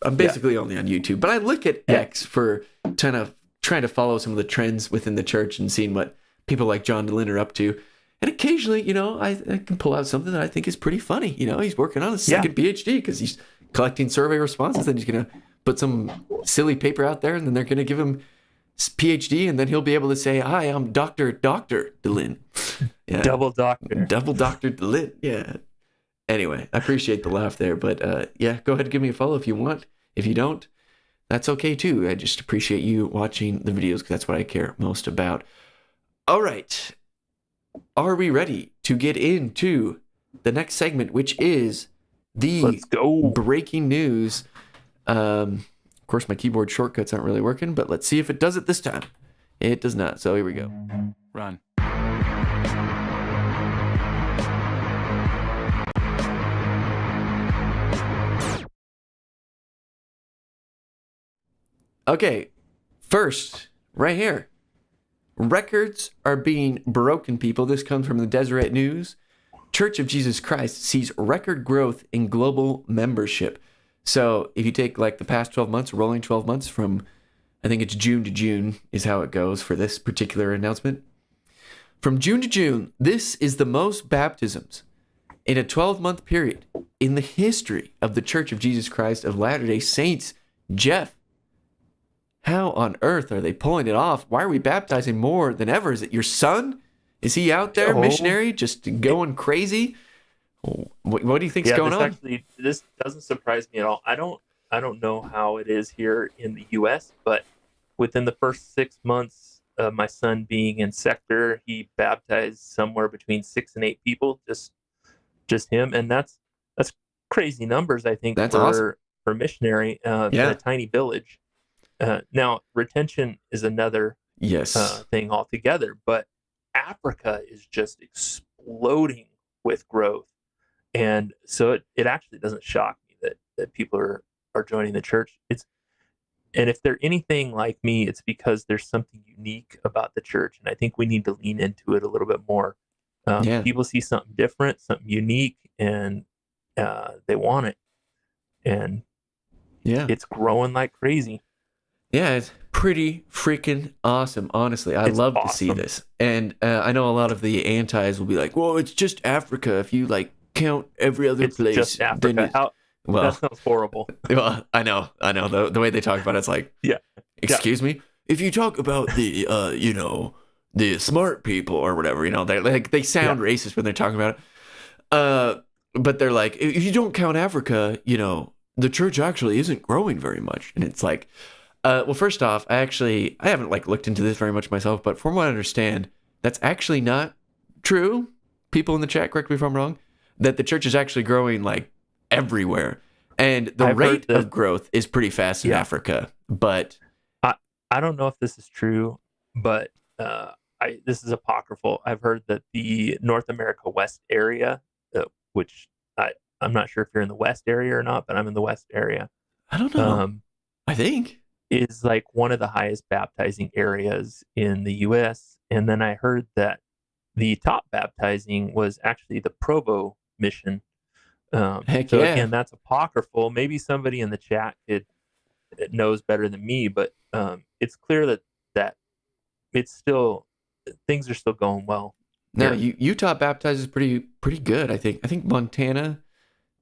I'm basically only on YouTube. But I look at X for trying to follow some of the trends within the church and seeing what people like John DeLynne are up to. And occasionally, you know, I can pull out something that I think is pretty funny. You know, he's working on a second PhD because he's collecting survey responses. Then he's going to put some silly paper out there, and then they're going to give him PhD, and then he'll be able to say, "Hi, I'm Dr. DeLynne." Yeah. Double Doctor DeLynne. Yeah. Anyway, I appreciate the laugh there, but go ahead and give me a follow if you want. If you don't, that's okay too. I just appreciate you watching the videos because that's what I care most about. All right. Are we ready to get into the next segment, which is the breaking news? Of course, my keyboard shortcuts aren't really working, but let's see if it does it this time. It does not. So here we go. Run. Okay, first, right here. Records are being broken, people. This comes from the Deseret News. Church of Jesus Christ sees record growth in global membership. So if you take like the past 12 months, rolling 12 months from, I think it's June to June is how it goes for this particular announcement. From June to June, this is the most baptisms in a 12-month period in the history of the Church of Jesus Christ of Latter-day Saints. Jeff, how on earth are they pulling it off? Why are we baptizing more than ever? Is it your son? Is he out there, missionary, just going crazy? What do you think's going on? This doesn't surprise me at all. I don't know how it is here in the U.S., but within the first 6 months of my son being in sector, he baptized somewhere between 6 and 8 people, just him, and that's crazy numbers. I think that's awesome for missionary in a tiny village. Now, retention is another thing altogether, but Africa is just exploding with growth. And so it actually doesn't shock me that people are joining the church. And if they're anything like me, it's because there's something unique about the church. And I think we need to lean into it a little bit more. People see something different, something unique, and they want it. And it's growing like crazy. Yeah, it's pretty freaking awesome. Honestly, I love to see this. And I know a lot of the antis will be like, well, it's just Africa. If you like count every other place. Just Africa. That sounds horrible. Well, I know. The way they talk about it's like, excuse me, if you talk about the the smart people or whatever, they sound racist when they're talking about it. But they're like, if you don't count Africa, the church actually isn't growing very much. And it's like, well, first off, I haven't looked into this very much myself, but from what I understand, that's actually not true. People in the chat, correct me if I'm wrong, that the church is actually growing everywhere. And the rate of growth is pretty fast in Africa. But I don't know if this is true, but this is apocryphal. I've heard that the North America West area, which I'm not sure if you're in the West area or not, but I'm in the West area. I don't know. I think is one of the highest baptizing areas in the U.S. And then I heard that the top baptizing was actually the Provo mission. Again, that's apocryphal. Maybe somebody in the chat knows better than me, but it's clear that it's still, things are still going well. Now, Utah baptizes pretty good, I think. I think Montana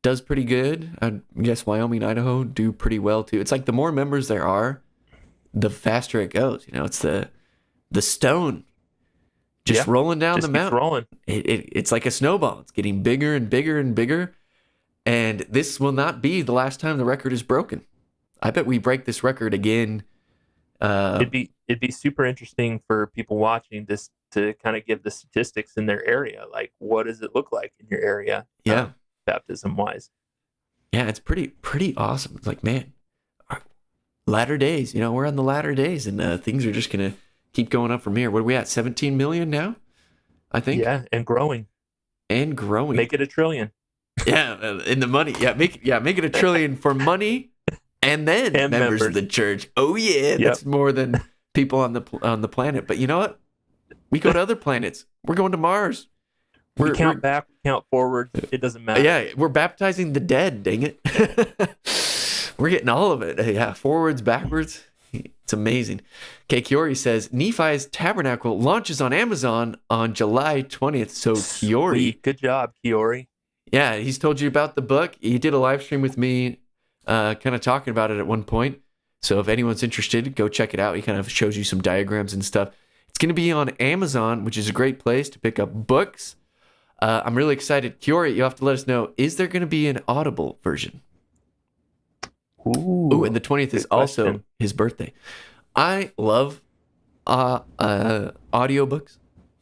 does pretty good. I guess Wyoming and Idaho do pretty well too. It's like the more members there are, the faster it goes. It's the stone just rolling down the mountain. Rolling. It's like a snowball. It's getting bigger and bigger and bigger. And this will not be the last time the record is broken. I bet we break this record again. It'd be super interesting for people watching this to kind of give the statistics in their area. Like, what does it look like in your area? Yeah. Baptism wise. Yeah, it's pretty awesome. It's like, man, latter days, we're on the latter days, and things are just going to keep going up from here. What are we at? 17 million now, I think. Yeah, and growing. Make it $1 trillion. Yeah, in the money. Yeah, make it $1 trillion for money and then members of the church. Oh yeah, that's more than people on the planet. But you know what? We go to other planets. We're going to Mars. We count back, we count forward. It doesn't matter. Yeah, we're baptizing the dead, dang it. We're getting all of it. Yeah, forwards, backwards. It's amazing. Okay, Kiori says, Nephi's Tabernacle launches on Amazon on July 20th. So, Kiori. Sweet. Good job, Kiori. Yeah, he's told you about the book. He did a live stream with me kind of talking about it at one point. So if anyone's interested, go check it out. He kind of shows you some diagrams and stuff. It's going to be on Amazon, which is a great place to pick up books. I'm really excited. Kiori, you have to let us know, is there going to be an Audible version? Ooh, and the 20th is also his birthday. I love audiobooks,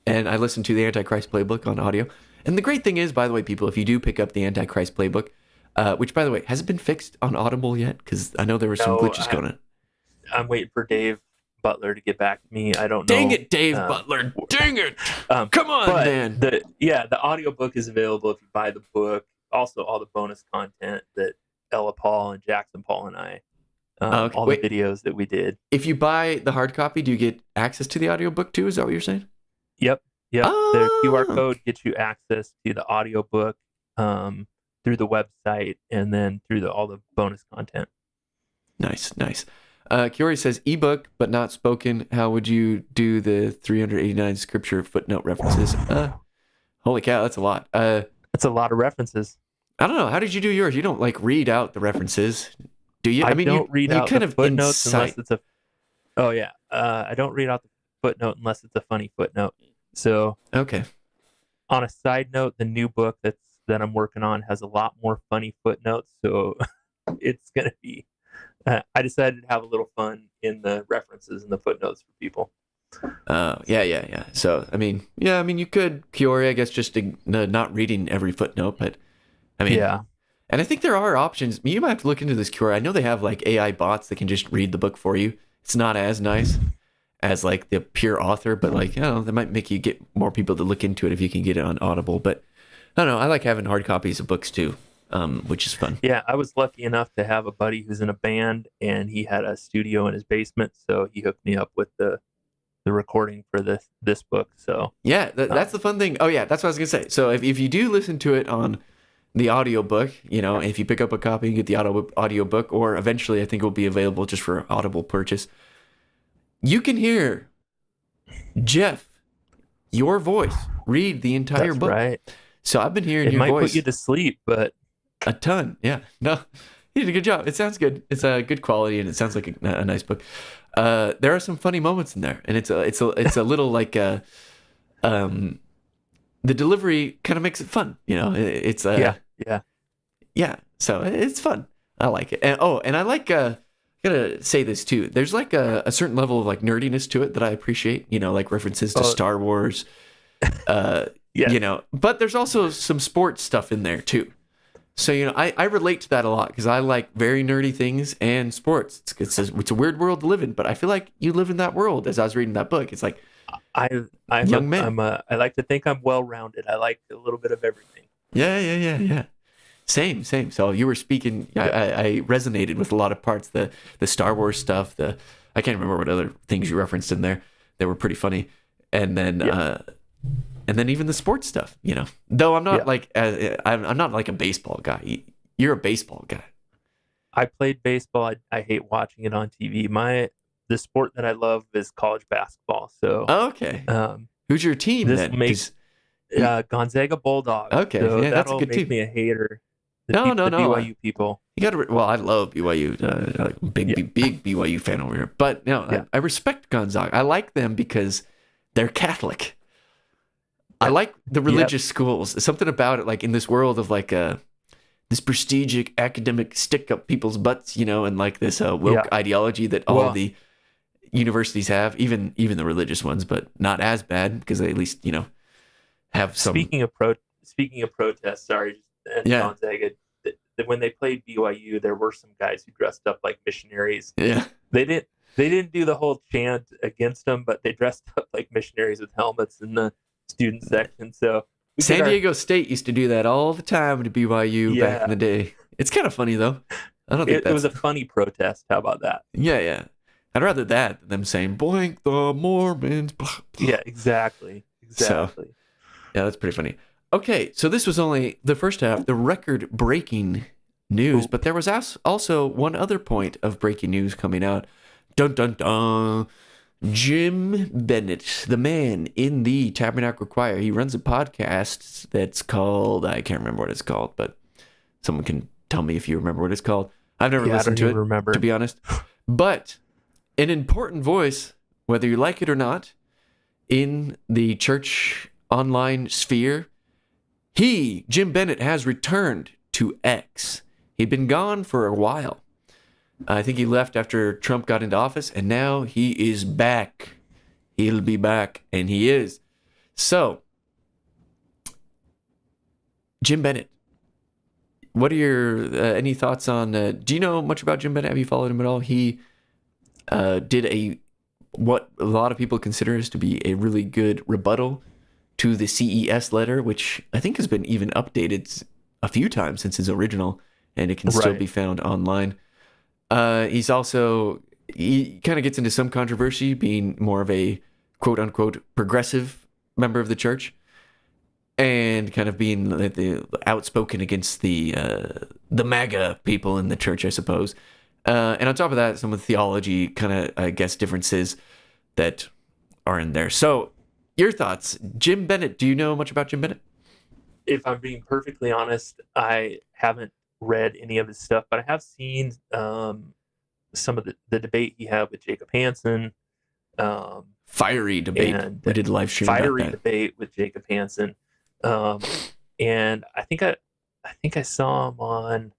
and I listen to the Antichrist Playbook on audio. And the great thing is, by the way, people, if you do pick up the Antichrist Playbook, which, by the way, has it been fixed on Audible yet? Because I know there were some glitches going on. I'm waiting for Dave Butler to get back to me. I don't know. Dang it, Dave Butler. Dang it. Come on, man. The audiobook is available if you buy the book. Also, all the bonus content that Ella Paul and Jackson Paul and I, all the videos that we did. If you buy the hard copy, do you get access to the audiobook too? Is that what you're saying? Yep. The QR code gets you access to the audiobook through the website and then through all the bonus content. Nice. Kiori says, ebook, but not spoken. How would you do the 389 scripture footnote references? Holy cow, that's a lot. That's a lot of references. I don't know. How did you do yours? You don't read out the references, do you? I don't read out the footnotes unless it's a. Oh yeah, I don't read out the footnote unless it's a funny footnote. So okay. On a side note, the new book that I'm working on has a lot more funny footnotes. So it's gonna be. I decided to have a little fun in the references and the footnotes for people. Yeah. So you could, Kiori, I guess, just not reading every footnote, but yeah. And I think there are options. You might have to look into this, Kiori. I know they have AI bots that can just read the book for you. It's not as nice as the pure author, but that might make you get more people to look into it if you can get it on Audible. But I don't know. I like having hard copies of books too, which is fun. Yeah, I was lucky enough to have a buddy who's in a band, and he had a studio in his basement, so he hooked me up with the recording for this book. So yeah, that's the fun thing. Oh yeah, that's what I was gonna say. So if you do listen to it on the audiobook, if you pick up a copy and get the audiobook, or eventually I think it will be available just for Audible purchase, you can hear Jeff, your voice, read the entire book. Right. So I've been hearing your voice. It might put you to sleep, but a ton. Yeah. No, You did a good job. It sounds good. It's a good quality, and it sounds like a nice book. There are some funny moments in there, and it's a little like the delivery kind of makes it fun. It's yeah. So it's fun. I like it. And I like I gotta say this too. There's like a certain level of like nerdiness to it that I appreciate. Like references to Star Wars. But there's also some sports stuff in there too. So, I relate to that a lot because I like very nerdy things and sports. It's a weird world to live in, but I feel like you live in that world. As I was reading that book, it's like I like to think I'm well-rounded. I like a little bit of everything. Yeah. Same. So you were speaking. I resonated with a lot of parts. The Star Wars stuff. I can't remember what other things you referenced in there. They were pretty funny. And then even the sports stuff. Though I'm not I'm not like a baseball guy. You're a baseball guy. I played baseball. I hate watching it on TV. The sport that I love is college basketball. So okay. Who's your team then? Gonzaga Bulldogs. Okay, so that's a good team. Me a hater. The No. BYU people. You got to. Well, I love BYU. Big BYU fan over here. But I respect Gonzaga. I like them because they're Catholic. I like the religious schools. Something about it, like in this world of like this prestigious academic stick up people's butts, and like this woke ideology that all of the universities have, even the religious ones, but not as bad because they at least have some. Speaking of protests, sorry, Gonzaga, when they played BYU, there were some guys who dressed up like missionaries. Yeah, they didn't do the whole chant against them, but they dressed up like missionaries with helmets in the student section. So San Diego State used to do that all the time to BYU back in the day. It's kind of funny though. I don't think it was a funny protest. How about that? Yeah. I'd rather that than them saying "blank the Mormons." Yeah, exactly. So, yeah, that's pretty funny. Okay, so this was only the first half, the record-breaking news, but there was also one other point of breaking news coming out. Dun dun dun. Jim Bennett, the man in the Tabernacle Choir, he runs a podcast that's called, I can't remember what it's called, but someone can tell me if you remember what it's called. I've never listened to it, to be honest. But an important voice, whether you like it or not, in the church online sphere, Jim Bennett, has returned to X. He'd been gone for a while. I think he left after Trump got into office, and now he is back. He'll be back, and he is. So, Jim Bennett, what are your any thoughts on? Do you know much about Jim Bennett? Have you followed him at all? He did what a lot of people consider to be a really good rebuttal to the CES letter, which I think has been even updated a few times since his original, and it can still be found online. He kind of gets into some controversy, being more of a quote unquote progressive member of the church, and kind of being the outspoken against the MAGA people in the church, I suppose. And on top of that, some of the theology kind of, I guess, differences that are in there. So, your thoughts, Jim Bennett? Do you know much about Jim Bennett? If I'm being perfectly honest, I haven't read any of his stuff, but I have seen some of the debate he had with Jacob Hansen. Fiery debate. We did a live stream about that. Fiery debate with Jacob Hansen. And I think I saw him on.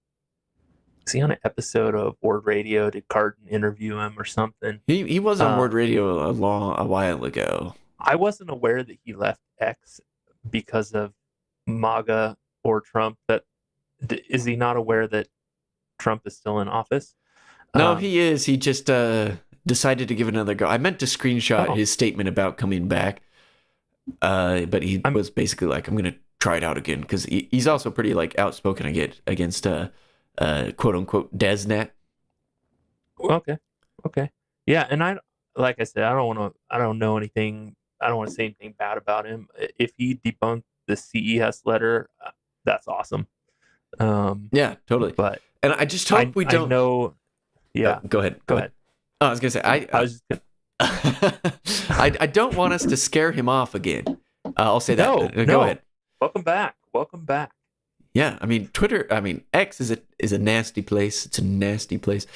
Was he on an episode of Word Radio? Did Carden interview him or something? He was on Word Radio a while ago. I wasn't aware that he left X because of MAGA or Trump. Is he not aware that Trump is still in office? No, he is. He just decided to give it another go. I meant to screenshot his statement about coming back, but he was basically like, "I'm going to try it out again," because he's also pretty like outspoken against quote unquote DesNet. Okay, yeah, and like I said, I don't know anything. I don't want to say anything bad about him. If he debunked the CES letter, that's awesome. Yeah, totally. But I just hope we don't know. Yeah, go ahead. Oh, I was gonna say I was just gonna... I don't want us to scare him off again. I'll say that. No, go ahead. Welcome back. Yeah, I mean, Twitter, I mean, X is a nasty place. It's a nasty place.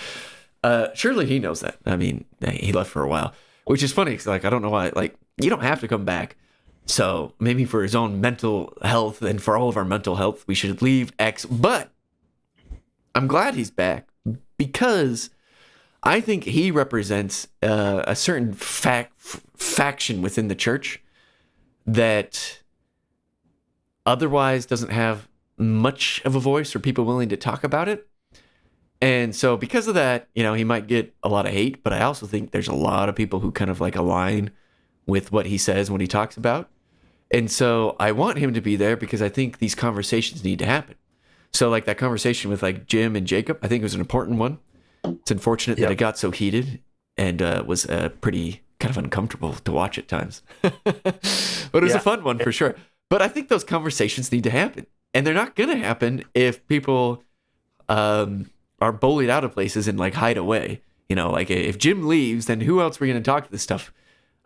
Surely he knows that. I mean, he left for a while, which is funny. 'Cause, like, I don't know why. Like, you don't have to come back. So maybe for his own mental health and for all of our mental health, we should leave X. But I'm glad he's back because I think he represents a certain faction within the church that otherwise doesn't have much of a voice or people willing to talk about it. And so because of that, he might get a lot of hate, but I also think there's a lot of people who kind of like align with what he says when he talks about. And so I want him to be there because I think these conversations need to happen. So like that conversation with like Jim and Jacob, I think it was an important one. It's unfortunate that it got so heated and was pretty kind of uncomfortable to watch at times. But it was a fun one for sure. But I think those conversations need to happen. And they're not going to happen if people are bullied out of places and like hide away. Like if Jim leaves, then who else are we going to talk to this stuff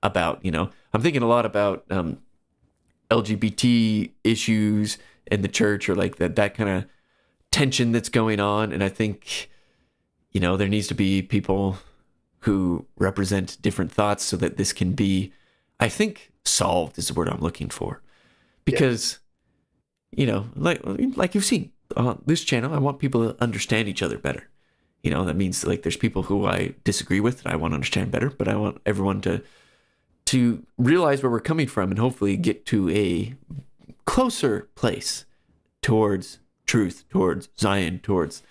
about? I'm thinking a lot about LGBT issues in the church or like that kind of tension that's going on. And I think, there needs to be people who represent different thoughts so that this can be, I think, solved is the word I'm looking for. Because... like you've seen on this channel, I want people to understand each other better. That means like there's people who I disagree with that I want to understand better, but I want everyone to realize where we're coming from and hopefully get to a closer place towards truth, towards Zion, towards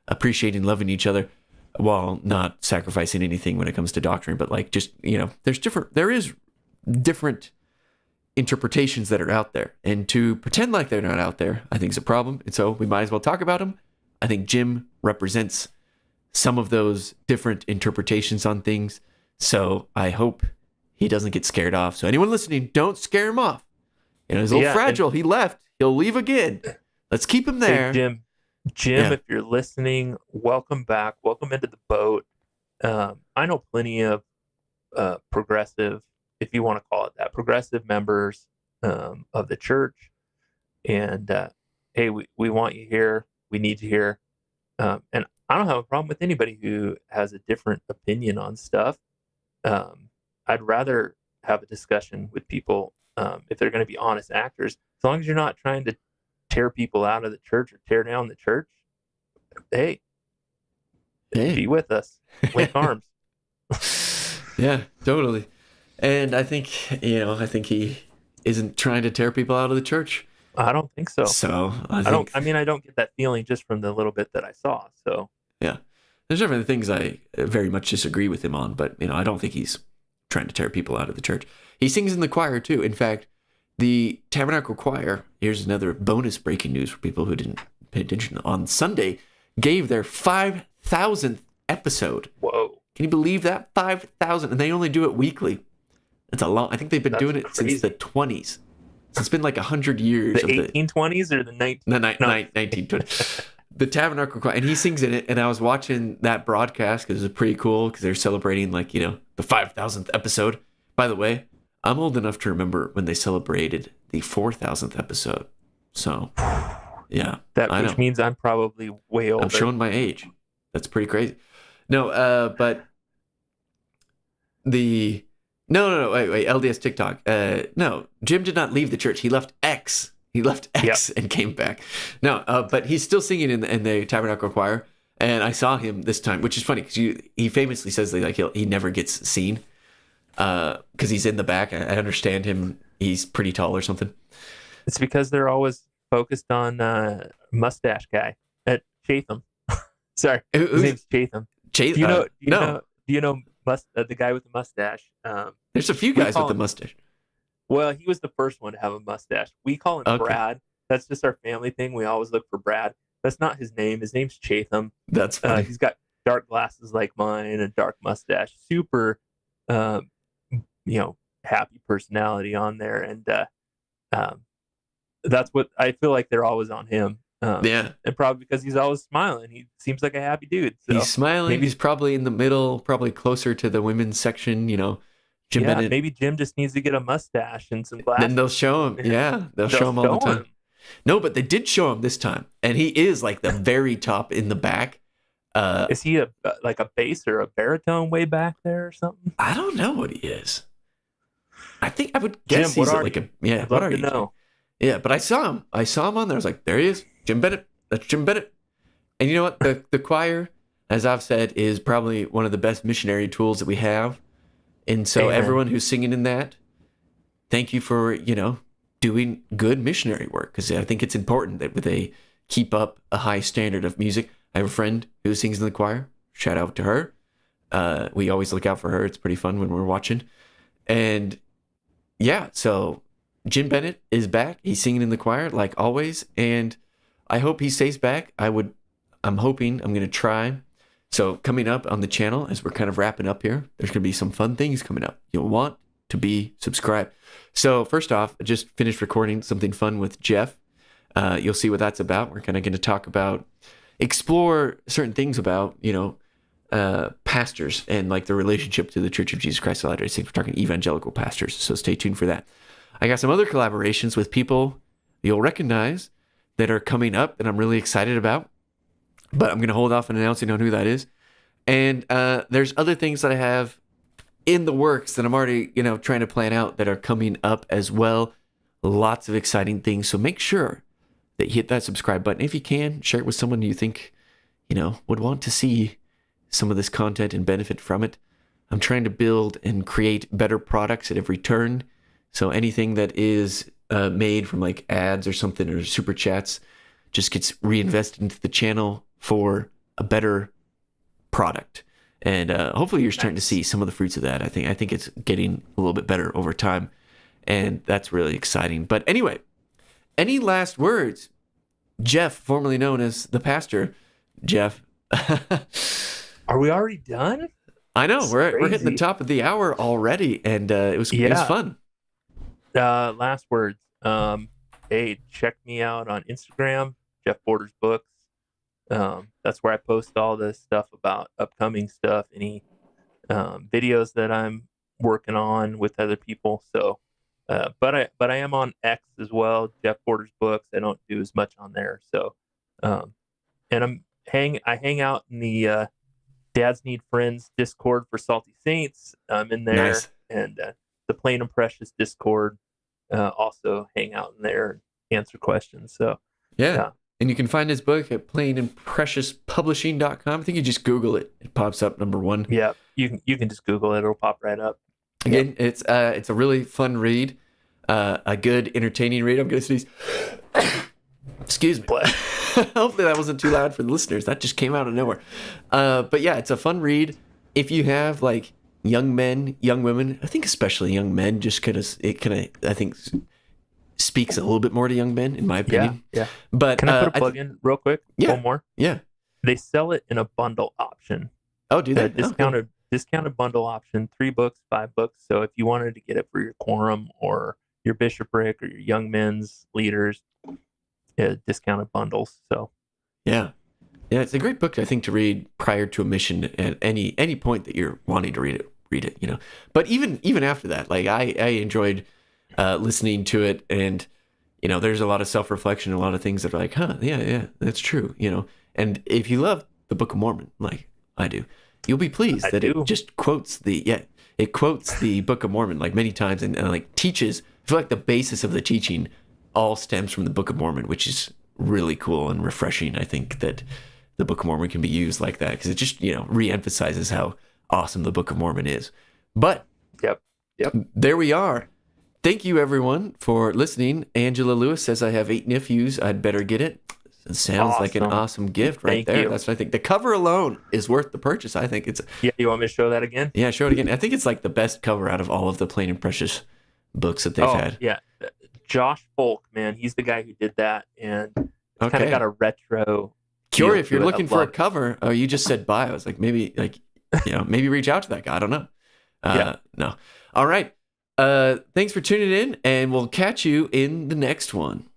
appreciating, loving each other while not sacrificing anything when it comes to doctrine. But like just, there is different interpretations that are out there, and to pretend like they're not out there, I think is a problem. And so we might as well talk about them. I think Jim represents some of those different interpretations on things. So I hope he doesn't get scared off. So anyone listening, don't scare him off. He's a little fragile. He left. He'll leave again. Let's keep him there. Hey, Jim, if you're listening, welcome back. Welcome into the boat. I know plenty of progressive, if you want to call it that, progressive members of the church. And hey, we want you here. We need you here. And I don't have a problem with anybody who has a different opinion on stuff. I'd rather have a discussion with people if they're going to be honest actors, as long as you're not trying to tear people out of the church or tear down the church. Hey. Be with us. Link arms. Yeah, totally. And I think, he isn't trying to tear people out of the church. I don't think so. So I don't get that feeling just from the little bit that I saw. So yeah, there's definitely things I very much disagree with him on, but I don't think he's trying to tear people out of the church. He sings in the choir too. In fact, the Tabernacle Choir, here's another bonus breaking news for people who didn't pay attention, on Sunday gave their 5,000th episode. Whoa. Can you believe that? 5,000, and they only do it weekly. It's a long. I think they've been doing it since the 20s. So it's been like 100 years. The 1820s or the 1920s. The Tabernacle Choir, and he sings in it. And I was watching that broadcast because it was pretty cool because they're celebrating the 5,000th episode. By the way, I'm old enough to remember when they celebrated the 4,000th episode. So, yeah, which means I'm probably way older. I'm showing my age. That's pretty crazy. No, but the. No, wait, LDS TikTok. No, Jim did not leave the church. He left X. And came back. No, but he's still singing in the Tabernacle Choir. And I saw him this time, which is funny because he famously says that he never gets seen because he's in the back. I understand him. He's pretty tall or something. It's because they're always focused on mustache guy at Chatham. Sorry, his name's Chatham. Do you know the guy with the mustache? There's a few guys with the mustache. Well, he was the first one to have a mustache. We call him Brad. That's just our family thing. We always look for Brad. That's not his name. His name's Chatham. That's funny. He's got dark glasses like mine and a dark mustache. Super, happy personality on there. And that's what I feel like they're always on him. Yeah. And probably because he's always smiling. He seems like a happy dude. So he's smiling. Maybe he's probably in the middle, probably closer to the women's section, Jim Bennett. Maybe Jim just needs to get a mustache and some glasses. Then they'll show him. Yeah, they'll show him all the time. No, but they did show him this time, and he is like the very top in the back. Is he like a bass or a baritone way back there or something? I don't know what he is. I think I would guess Jim, he's like a yeah. I'd What love are to you? know. Yeah, but I saw him. I saw him on there. I was like, there he is, Jim Bennett. That's Jim Bennett. And you know what? The choir, as I've said, is probably one of the best missionary tools that we have. And so Amen. everyone who's singing in that, thank you for doing good missionary work, because I think it's important that they keep up a high standard of music. I have a friend who sings in the choir. Shout out to her. We always look out for her. It's pretty fun when we're watching. And yeah, so Jim Bennett is back. He's singing in the choir like always, and I hope he stays back. I'm hoping. I'm going to try. So coming up on the channel, as we're kind of wrapping up here, there's going to be some fun things coming up. You'll want to be subscribed. So first off, I just finished recording something fun with Jeff. You'll see what that's about. We're kind of going to explore certain things about, pastors and like the relationship to the Church of Jesus Christ of Latter-day Saints. We're talking evangelical pastors, so stay tuned for that. I got some other collaborations with people you'll recognize that are coming up that I'm really excited about, but I'm going to hold off on announcing on who that is. And there's other things that I have in the works that I'm already, trying to plan out that are coming up as well. Lots of exciting things. So make sure that you hit that subscribe button. If you can, share it with someone you think, would want to see some of this content and benefit from it. I'm trying to build and create better products at every turn. So anything that is made from like ads or something or super chats just gets reinvested into the channel for a better product. And hopefully you're starting to see some of the fruits of that. I think it's getting a little bit better over time. And that's really exciting. But anyway, any last words? Jeff, formerly known as the pastor. Jeff. Are we already done? I know. That's we're hitting the crazy. top of the hour already. And it was fun. Last words. Hey, check me out on Instagram, Jeff Borders Books. That's where I post all this stuff about upcoming stuff, any videos that I'm working on with other people. So, but I am on X as well, Jeff Borders Books. I don't do as much on there. So, and I hang out in the Dads Need Friends Discord for Salty Saints. I'm in there, Nice. and the Plain and Precious Discord. Also hang out in there and answer questions. So Yeah. And you can find his book at plainandpreciouspublishing.com. I think you just Google it. It pops up number one. yeah, you can just Google it. It'll pop right up. Again, it's a really fun read, a good, entertaining read. I'm going to sneeze. Excuse me. Hopefully that wasn't too loud for the listeners. That just came out of nowhere. But yeah, it's a fun read. If you have like young men, young women, I think especially young men, I think speaks a little bit more to young men, in my opinion. Yeah. But Can I put a plug in real quick? Yeah. One more. Yeah. They sell it in a bundle option. Oh, do they? Discounted bundle option, 3 books, 5 books. So if you wanted to get it for your quorum or your bishopric or your young men's leaders, discounted bundles. So yeah, it's a great book, I think, to read prior to a mission at any point that you're wanting to read it. But even after that, like I enjoyed listening to it, and there's a lot of self-reflection, a lot of things that are like, yeah, that's true. And if you love the Book of Mormon, like I do, you'll be pleased that it just quotes the Book of Mormon like many times, and like teaches. I feel like the basis of the teaching all stems from the Book of Mormon, which is really cool and refreshing. I think that the Book of Mormon can be used like that because it just re-emphasizes how awesome the Book of Mormon is. But yep, there we are. Thank you, everyone, for listening. Angela Lewis says, I have 8 nephews. I'd better get it. It sounds like an awesome gift right there. You. That's what I think. The cover alone is worth the purchase. I think it's... Yeah, you want me to show that again? Yeah, show it again. I think it's like the best cover out of all of the Plain and Precious books that they've had. Yeah. Josh Folk, man, he's the guy who did that. And it's kind of got a retro... Curious, if you're looking for a cover, you just said bio. I was like, maybe reach out to that guy. I don't know. No. All right. Thanks for tuning in, and we'll catch you in the next one.